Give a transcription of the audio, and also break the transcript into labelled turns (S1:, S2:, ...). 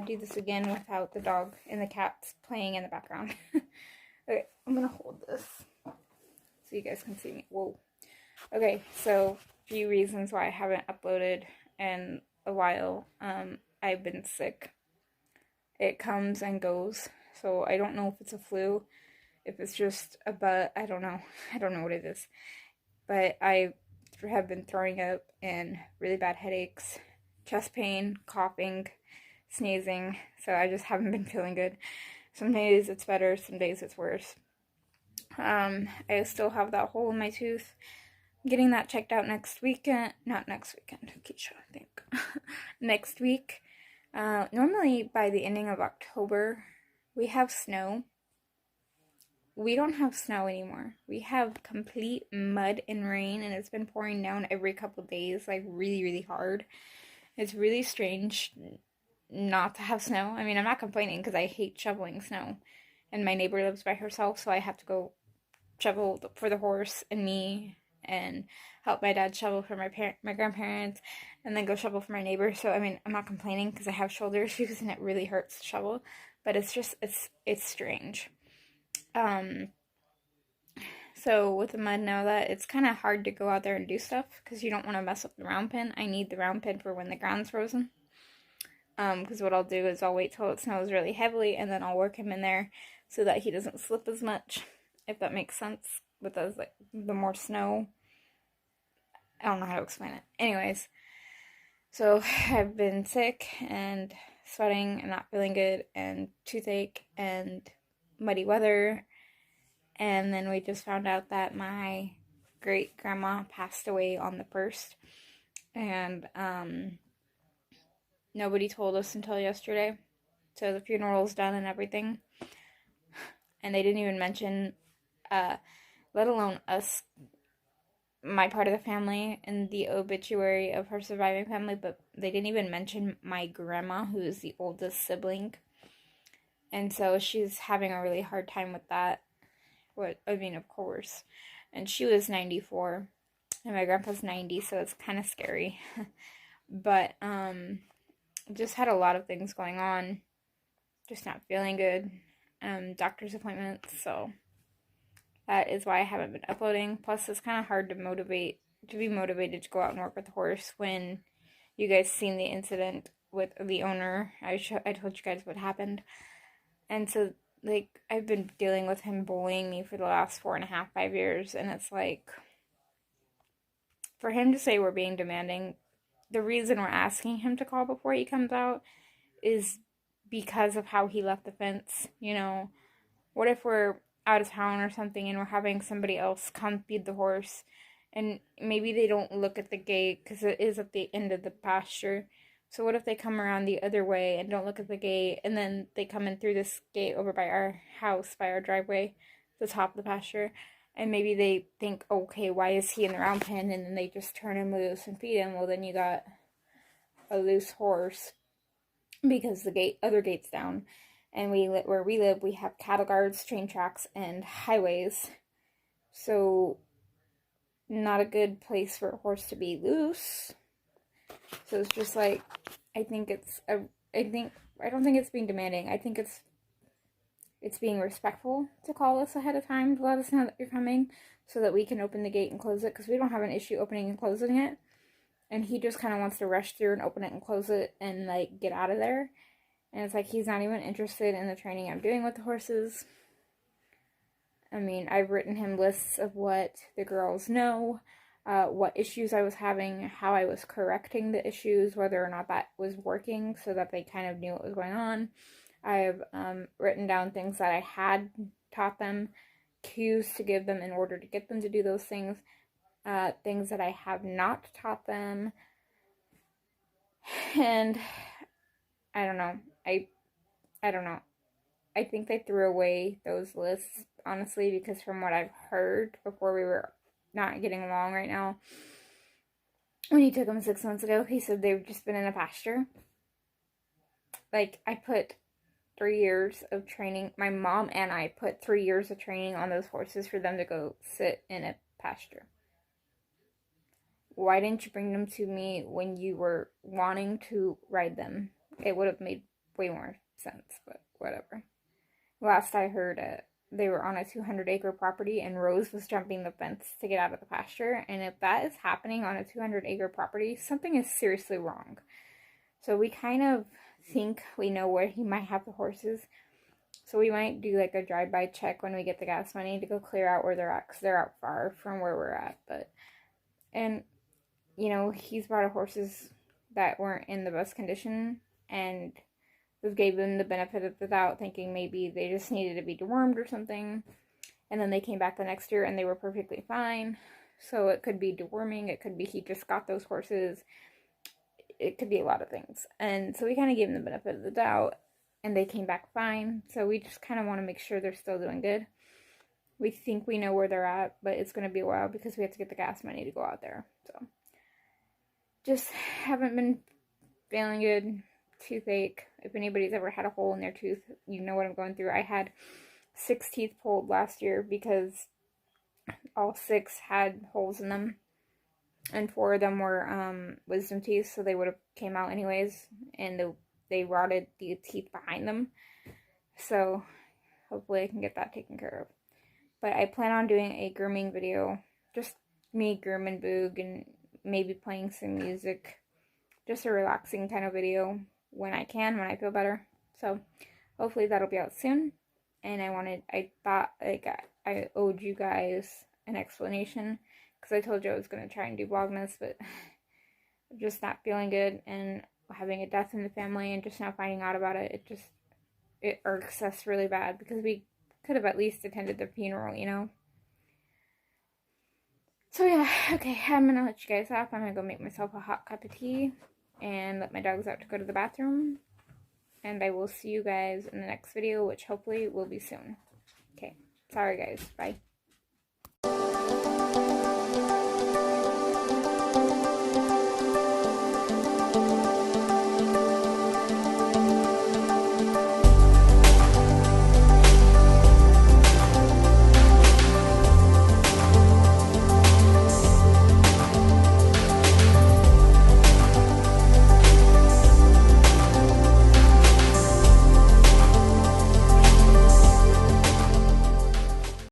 S1: do this again without the dog and the cats playing in the background. Okay, I'm gonna hold this so you guys can see me. Whoa. Okay, so a few reasons why I haven't uploaded in a while. I've been sick. It comes and goes, so I don't know if it's a flu, if it's just a bug. I don't know. I don't know what it is. But I have been throwing up and really bad headaches, chest pain, coughing, sneezing, so I just haven't been feeling good. Some days it's better, some days it's worse. I still have that hole in my tooth. I'm getting that checked out next weekend. Not next weekend, Keisha, I think. Next week. Normally by the ending of October, we have snow. We don't have snow anymore. We have complete mud and rain, and it's been pouring down every couple days, like really, really hard. It's really strange not to have snow. I mean, I'm not complaining because I hate shoveling snow. And my neighbor lives by herself, so I have to go shovel for the horse and me, and help my dad shovel for my grandparents, and then go shovel for my neighbor. So I mean, I'm not complaining because I have shoulder issues and it really hurts to shovel, but it's just it's strange. So with the mud now, that it's kind of hard to go out there and do stuff because you don't want to mess up the round pen. I need the round pen for when the ground's frozen. Because what I'll do is I'll wait till it snows really heavily and then I'll work him in there so that he doesn't slip as much, if that makes sense. With those, like, the more snow, I don't know how to explain it. Anyways, so I've been sick and sweating and not feeling good and toothache and muddy weather, and then we just found out that my great grandma passed away on the 1st, and nobody told us until yesterday. So the funeral's done and everything, and they didn't even mention, let alone us, my part of the family, in the obituary of her surviving family, but they didn't even mention my grandma, who is the oldest sibling. And so she's having a really hard time with that. Of course. And she was 94, and my grandpa's 90, so it's kind of scary. But, just had a lot of things going on. Just not feeling good. Doctor's appointments, so that is why I haven't been uploading. Plus, it's kind of hard to be motivated to go out and work with the horse when you guys seen the incident with the owner. I told you guys what happened. And so, like, I've been dealing with him bullying me for the last 4.5, 5 years, and it's like, for him to say we're being demanding, the reason we're asking him to call before he comes out is because of how he left the fence. You know, what if we're out of town or something and we're having somebody else come feed the horse, and maybe they don't look at the gate because it is at the end of the pasture. So what if they come around the other way and don't look at the gate, and then they come in through this gate over by our house, by our driveway, the top of the pasture, and maybe they think, okay, why is he in the round pen, and then they just turn him loose and feed him. Well, then you got a loose horse because the other gate's down. And where we live, we have cattle guards, train tracks, and highways. So, not a good place for a horse to be loose. So it's just like, I don't think it's being demanding. I think it's being respectful to call us ahead of time to let us know that you're coming, so that we can open the gate and close it, because we don't have an issue opening and closing it. And he just kind of wants to rush through and open it and close it and, like, get out of there. And it's like he's not even interested in the training I'm doing with the horses. I mean, I've written him lists of what the girls know, what issues I was having, how I was correcting the issues, whether or not that was working, so that they kind of knew what was going on. I've written down things that I had taught them, cues to give them in order to get them to do those things, things that I have not taught them, and I don't know. I don't know. I think they threw away those lists, honestly, because from what I've heard before we were not getting along right now, when he took them 6 months ago, he said they've just been in a pasture. Like, I put 3 years of training. My mom and I put 3 years of training on those horses for them to go sit in a pasture. Why didn't you bring them to me when you were wanting to ride them? it would have made way more sense, but whatever. Last I heard, they were on a 200-acre property and Rose was jumping the fence to get out of the pasture. And if that is happening on a 200-acre property, something is seriously wrong. So we kind of think we know where he might have the horses. So we might do like a drive-by check when we get the gas money to go clear out where they're at, because they're out far from where we're at. And, you know, he's brought horses that weren't in the best condition, and we gave them the benefit of the doubt, thinking maybe they just needed to be dewormed or something. And then they came back the next year and they were perfectly fine. So it could be deworming, it could be he just got those horses, it could be a lot of things. And so we kind of gave them the benefit of the doubt, and they came back fine. So we just kind of want to make sure they're still doing good. We think we know where they're at, but it's going to be a while because we have to get the gas money to go out there. So just haven't been feeling good. Toothache. If anybody's ever had a hole in their tooth, you know what I'm going through. I had 6 teeth pulled last year because all 6 had holes in them, and 4 of them were wisdom teeth, so they would have came out anyways, and they rotted the teeth behind them. So hopefully I can get that taken care of. But I plan on doing a grooming video, just me grooming Boog and maybe playing some music, just a relaxing kind of video when I can, when I feel better. So hopefully that'll be out soon. And I thought like I owed you guys an explanation, because I told you I was going to try and do Vlogmas, but I'm just not feeling good, and having a death in the family and just now finding out about it, it irks us really bad, because we could have at least attended the funeral, you know? So yeah, okay, I'm gonna let you guys off. I'm gonna go make myself a hot cup of tea and let my dogs out to go to the bathroom. And I will see you guys in the next video, which hopefully will be soon. Okay, sorry guys, bye.